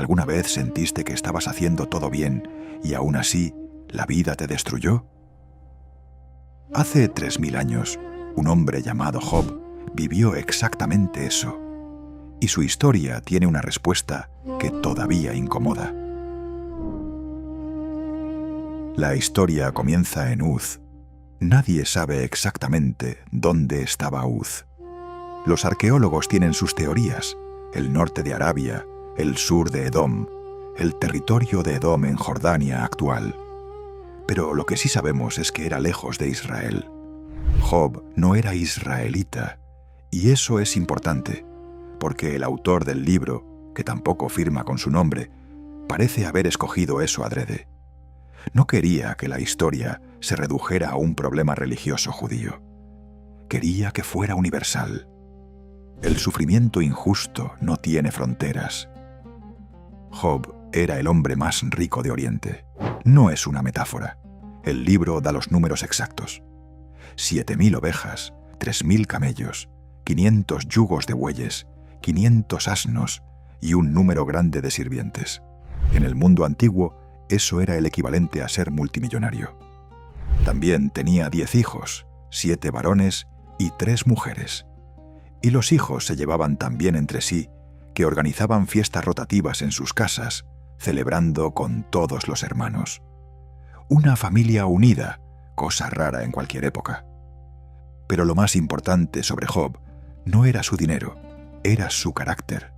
¿Alguna vez sentiste que estabas haciendo todo bien y aún así la vida te destruyó? Hace 3000 años, un hombre llamado Job vivió exactamente eso, y su historia tiene una respuesta que todavía incomoda. La historia comienza en Uz. Nadie sabe exactamente dónde estaba Uz. Los arqueólogos tienen sus teorías: el norte de Arabia, el sur de Edom, el territorio de Edom en Jordania actual. Pero lo que sí sabemos es que era lejos de Israel. Job no era israelita, y eso es importante, porque el autor del libro, que tampoco firma con su nombre, parece haber escogido eso adrede. No quería que la historia se redujera a un problema religioso judío. Quería que fuera universal. El sufrimiento injusto no tiene fronteras. Job era el hombre más rico de Oriente. No es una metáfora. El libro da los números exactos: 7000 ovejas, 3000 camellos, 500 yugos de bueyes, 500 asnos y un número grande de sirvientes. En el mundo antiguo, eso era el equivalente a ser multimillonario. También tenía 10 hijos, 7 varones y 3 mujeres. Y los hijos se llevaban tan bien entre sí que organizaban fiestas rotativas en sus casas, celebrando con todos los hermanos. Una familia unida, cosa rara en cualquier época. Pero lo más importante sobre Job no era su dinero, era su carácter.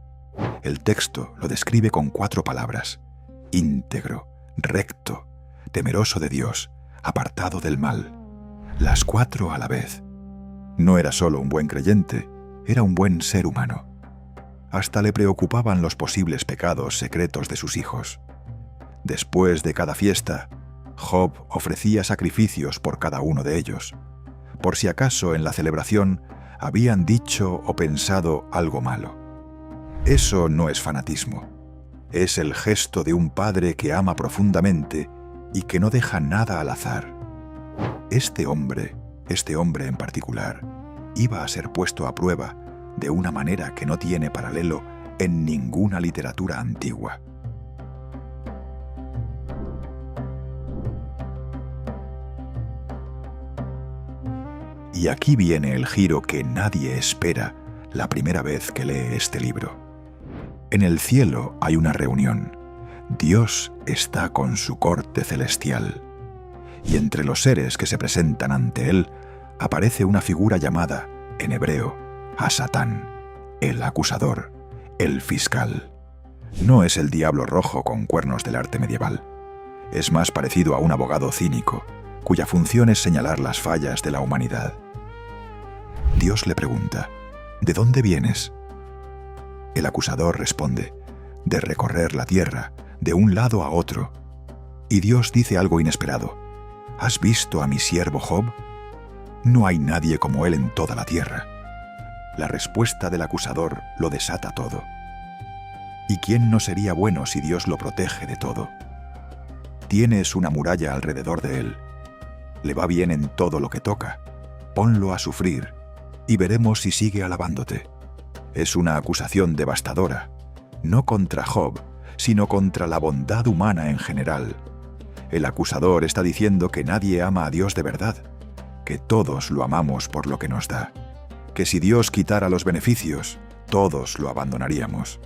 El texto lo describe con 4 palabras: íntegro, recto, temeroso de Dios, apartado del mal. Las 4 a la vez. No era solo un buen creyente, era un buen ser humano. Hasta le preocupaban los posibles pecados secretos de sus hijos. Después de cada fiesta, Job ofrecía sacrificios por cada uno de ellos, por si acaso en la celebración habían dicho o pensado algo malo. Eso no es fanatismo. Es el gesto de un padre que ama profundamente y que no deja nada al azar. Este hombre en particular, iba a ser puesto a prueba de una manera que no tiene paralelo en ninguna literatura antigua. Y aquí viene el giro que nadie espera la primera vez que lee este libro. En el cielo hay una reunión. Dios está con su corte celestial. Y entre los seres que se presentan ante él aparece una figura llamada, en hebreo, Hasatán, el acusador, el fiscal. No es el diablo rojo con cuernos del arte medieval. Es más parecido a un abogado cínico, cuya función es señalar las fallas de la humanidad. Dios le pregunta: ¿de dónde vienes? El acusador responde: de recorrer la tierra, de un lado a otro. Y Dios dice algo inesperado: ¿has visto a mi siervo Job? No hay nadie como él en toda la tierra. La respuesta del acusador lo desata todo. ¿Y quién no sería bueno si Dios lo protege de todo? Tienes una muralla alrededor de él. Le va bien en todo lo que toca. Ponlo a sufrir y veremos si sigue alabándote. Es una acusación devastadora, no contra Job, sino contra la bondad humana en general. El acusador está diciendo que nadie ama a Dios de verdad, que todos lo amamos por lo que nos da, que si Dios quitara los beneficios, todos lo abandonaríamos.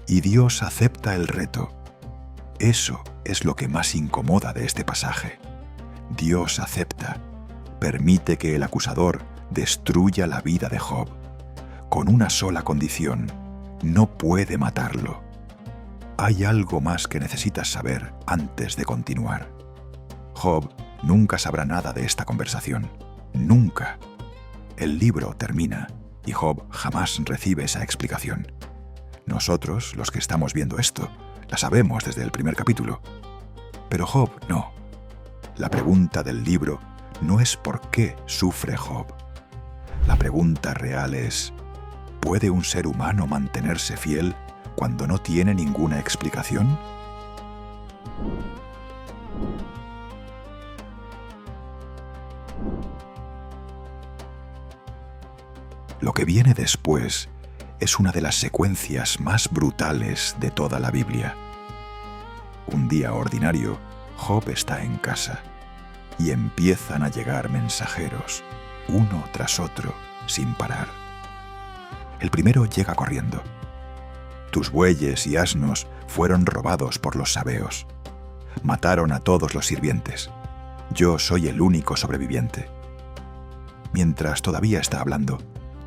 Y Dios acepta el reto. Eso es lo que más incomoda de este pasaje. Dios acepta, permite que el acusador destruya la vida de Job, con una sola condición: no puede matarlo. Hay algo más que necesitas saber antes de continuar. Job nunca sabrá nada de esta conversación. Nunca. El libro termina y Job jamás recibe esa explicación. Nosotros, los que estamos viendo esto, la sabemos desde el primer capítulo. Pero Job no. La pregunta del libro no es por qué sufre Job. La pregunta real es: ¿puede un ser humano mantenerse fiel cuando no tiene ninguna explicación? Lo que viene después es una de las secuencias más brutales de toda la Biblia. Un día ordinario, Job está en casa y empiezan a llegar mensajeros, uno tras otro, sin parar. El primero llega corriendo. Tus bueyes y asnos fueron robados por los sabeos. Mataron a todos los sirvientes. Yo soy el único sobreviviente. Mientras todavía está hablando,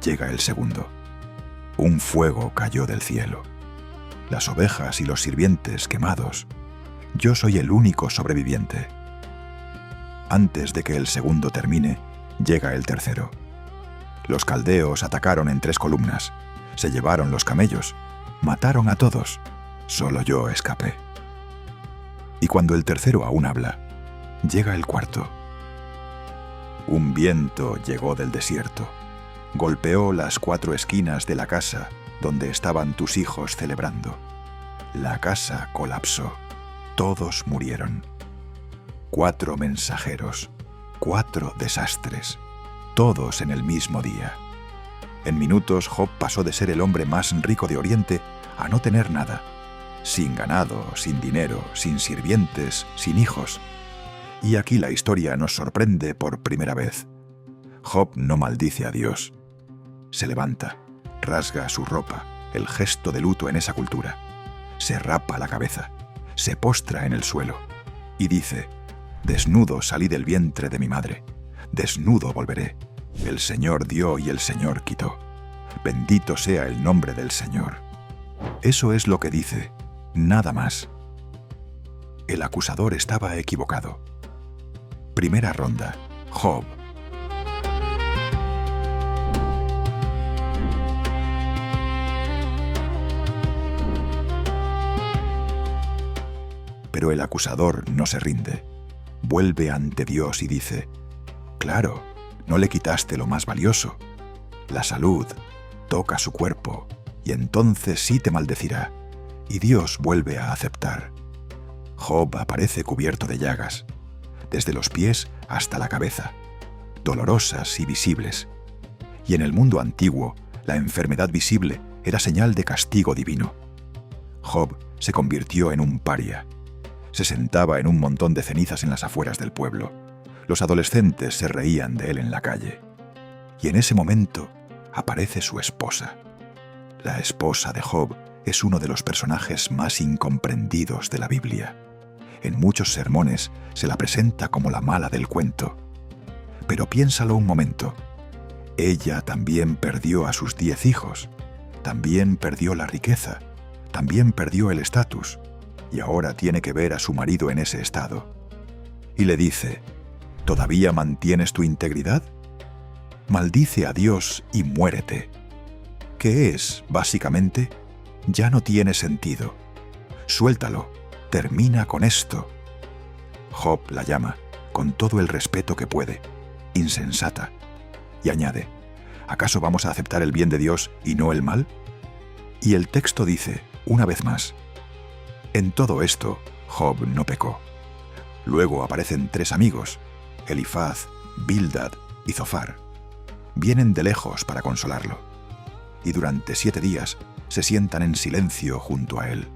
llega el segundo. Un fuego cayó del cielo. Las ovejas y los sirvientes quemados. Yo soy el único sobreviviente. Antes de que el segundo termine, llega el tercero. Los caldeos atacaron en 3 columnas. Se llevaron los camellos. Mataron a todos. Solo yo escapé. Y cuando el tercero aún habla, llega el cuarto. Un viento llegó del desierto. Golpeó las 4 esquinas de la casa donde estaban tus hijos celebrando. La casa colapsó. Todos murieron. 4 mensajeros, 4 desastres, todos en el mismo día. En minutos, Job pasó de ser el hombre más rico de Oriente a no tener nada. Sin ganado, sin dinero, sin sirvientes, sin hijos. Y aquí la historia nos sorprende por primera vez. Job no maldice a Dios. Se levanta, rasga su ropa, el gesto de luto en esa cultura. Se rapa la cabeza, se postra en el suelo y dice: desnudo salí del vientre de mi madre, desnudo volveré. El Señor dio y el Señor quitó. Bendito sea el nombre del Señor. Eso es lo que dice, nada más. El acusador estaba equivocado. Primera ronda, Job. Pero el acusador no se rinde. Vuelve ante Dios y dice: claro, no le quitaste lo más valioso, la salud. Toca su cuerpo, y entonces sí te maldecirá. Y Dios vuelve a aceptar. Job aparece cubierto de llagas, desde los pies hasta la cabeza, dolorosas y visibles. Y en el mundo antiguo, la enfermedad visible era señal de castigo divino. Job se convirtió en un paria. Se sentaba en un montón de cenizas en las afueras del pueblo. Los adolescentes se reían de él en la calle. Y en ese momento aparece su esposa. La esposa de Job es uno de los personajes más incomprendidos de la Biblia. En muchos sermones se la presenta como la mala del cuento. Pero piénsalo un momento. Ella también perdió a sus 10 hijos. También perdió la riqueza. También perdió el estatus. Y ahora tiene que ver a su marido en ese estado. Y le dice: ¿todavía mantienes tu integridad? Maldice a Dios y muérete. ¿Qué es, básicamente? Ya no tiene sentido. Suéltalo. Termina con esto. Job la llama, con todo el respeto que puede, insensata. Y añade: ¿acaso vamos a aceptar el bien de Dios y no el mal? Y el texto dice, una vez más: en todo esto, Job no pecó. Luego aparecen 3 amigos, Elifaz, Bildad y Zofar. Vienen de lejos para consolarlo. Y durante 7 días se sientan en silencio junto a él.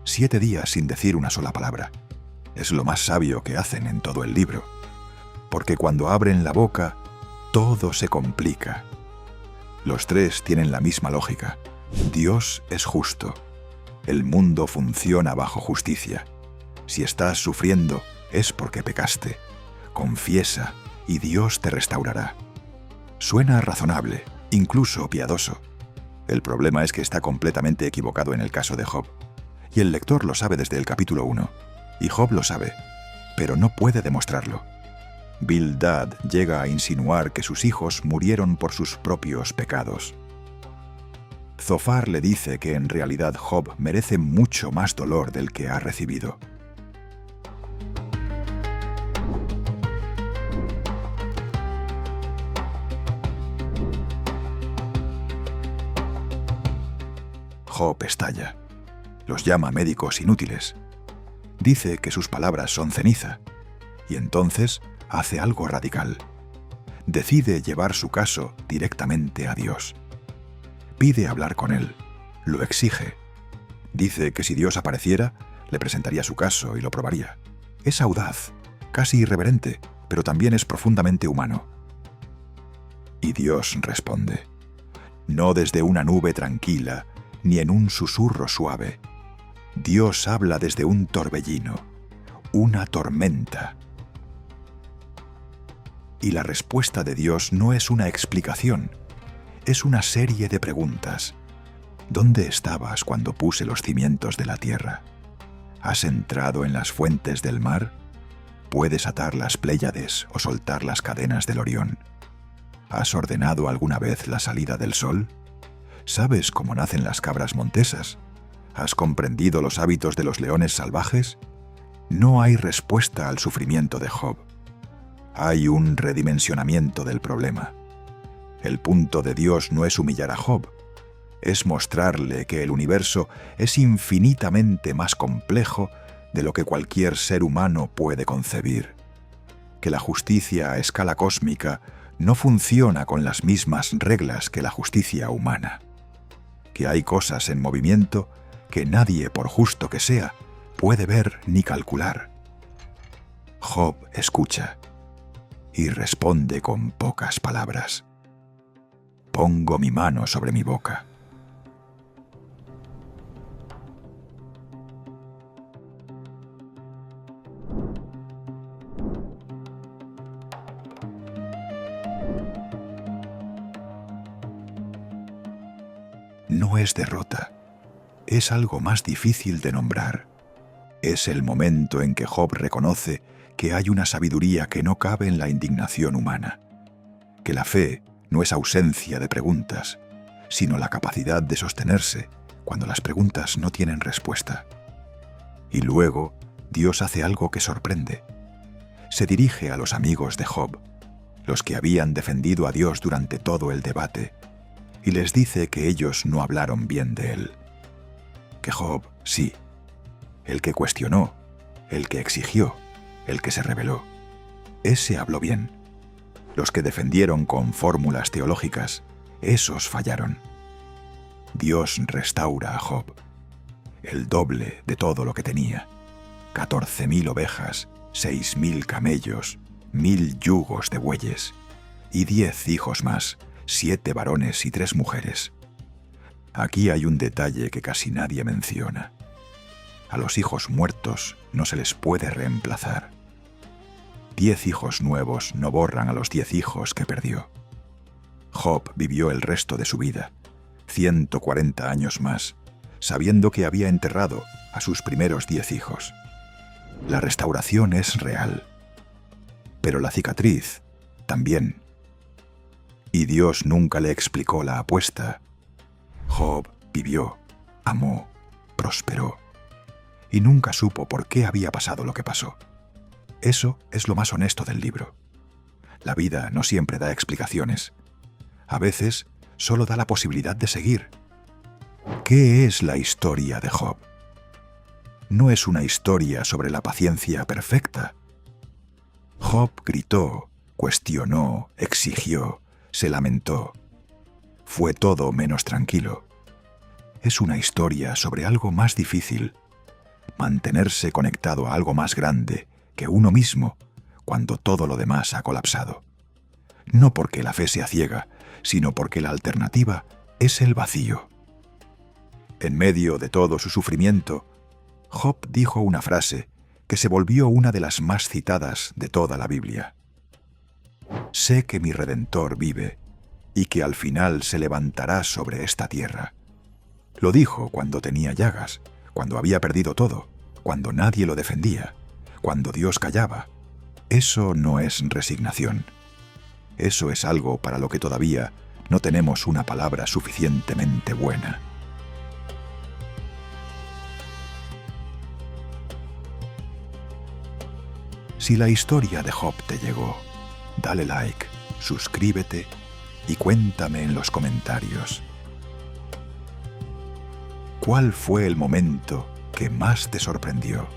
7 días sin decir una sola palabra. Es lo más sabio que hacen en todo el libro. Porque cuando abren la boca, todo se complica. Los 3 tienen la misma lógica. Dios es justo. El mundo funciona bajo justicia. Si estás sufriendo, es porque pecaste. Confiesa y Dios te restaurará. Suena razonable, incluso piadoso. El problema es que está completamente equivocado en el caso de Job. Y el lector lo sabe desde el capítulo 1. Y Job lo sabe, pero no puede demostrarlo. Bildad llega a insinuar que sus hijos murieron por sus propios pecados. Zofar le dice que en realidad Job merece mucho más dolor del que ha recibido. Job estalla. Los llama médicos inútiles. Dice que sus palabras son ceniza. Y entonces hace algo radical. Decide llevar su caso directamente a Dios. Pide hablar con él. Lo exige. Dice que si Dios apareciera, le presentaría su caso y lo probaría. Es audaz, casi irreverente, pero también es profundamente humano. Y Dios responde. No desde una nube tranquila, ni en un susurro suave. Dios habla desde un torbellino, una tormenta. Y la respuesta de Dios no es una explicación, es una serie de preguntas. ¿Dónde estabas cuando puse los cimientos de la tierra? ¿Has entrado en las fuentes del mar? ¿Puedes atar las Pléyades o soltar las cadenas del Orión? ¿Has ordenado alguna vez la salida del sol? ¿Sabes cómo nacen las cabras montesas? ¿Has comprendido los hábitos de los leones salvajes? No hay respuesta al sufrimiento de Job. Hay un redimensionamiento del problema. El punto de Dios no es humillar a Job, es mostrarle que el universo es infinitamente más complejo de lo que cualquier ser humano puede concebir, que la justicia a escala cósmica no funciona con las mismas reglas que la justicia humana, que hay cosas en movimiento que nadie, por justo que sea, puede ver ni calcular. Job escucha y responde con pocas palabras. Pongo mi mano sobre mi boca. No es derrota, es algo más difícil de nombrar. Es el momento en que Job reconoce que hay una sabiduría que no cabe en la indignación humana, que la fe no es ausencia de preguntas, sino la capacidad de sostenerse cuando las preguntas no tienen respuesta. Y luego Dios hace algo que sorprende. Se dirige a los amigos de Job, los que habían defendido a Dios durante todo el debate, y les dice que ellos no hablaron bien de él. Que Job, sí, el que cuestionó, el que exigió, el que se rebeló, ese habló bien. Los que defendieron con fórmulas teológicas, esos fallaron. Dios restaura a Job, el doble de todo lo que tenía: 14.000 ovejas, 6.000 camellos, 1.000 yugos de bueyes, y 10 hijos más, 7 varones y 3 mujeres. Aquí hay un detalle que casi nadie menciona. A los hijos muertos no se les puede reemplazar. 10 hijos nuevos no borran a los 10 hijos que perdió. Job vivió el resto de su vida, 140 años más, sabiendo que había enterrado a sus primeros 10 hijos. La restauración es real, pero la cicatriz también. Y Dios nunca le explicó la apuesta. Job vivió, amó, prosperó, y nunca supo por qué había pasado lo que pasó. Eso es lo más honesto del libro. La vida no siempre da explicaciones. A veces solo da la posibilidad de seguir. ¿Qué es la historia de Job? No es una historia sobre la paciencia perfecta. Job gritó, cuestionó, exigió, se lamentó. Fue todo menos tranquilo. Es una historia sobre algo más difícil: mantenerse conectado a algo más grande que uno mismo cuando todo lo demás ha colapsado. No porque la fe sea ciega, sino porque la alternativa es el vacío. En medio de todo su sufrimiento, Job dijo una frase que se volvió una de las más citadas de toda la Biblia. Sé que mi Redentor vive y que al final se levantará sobre esta tierra. Lo dijo cuando tenía llagas, cuando había perdido todo, cuando nadie lo defendía, cuando Dios callaba. Eso no es resignación. Eso es algo para lo que todavía no tenemos una palabra suficientemente buena. Si la historia de Job te llegó, dale like, suscríbete y cuéntame en los comentarios. ¿Cuál fue el momento que más te sorprendió?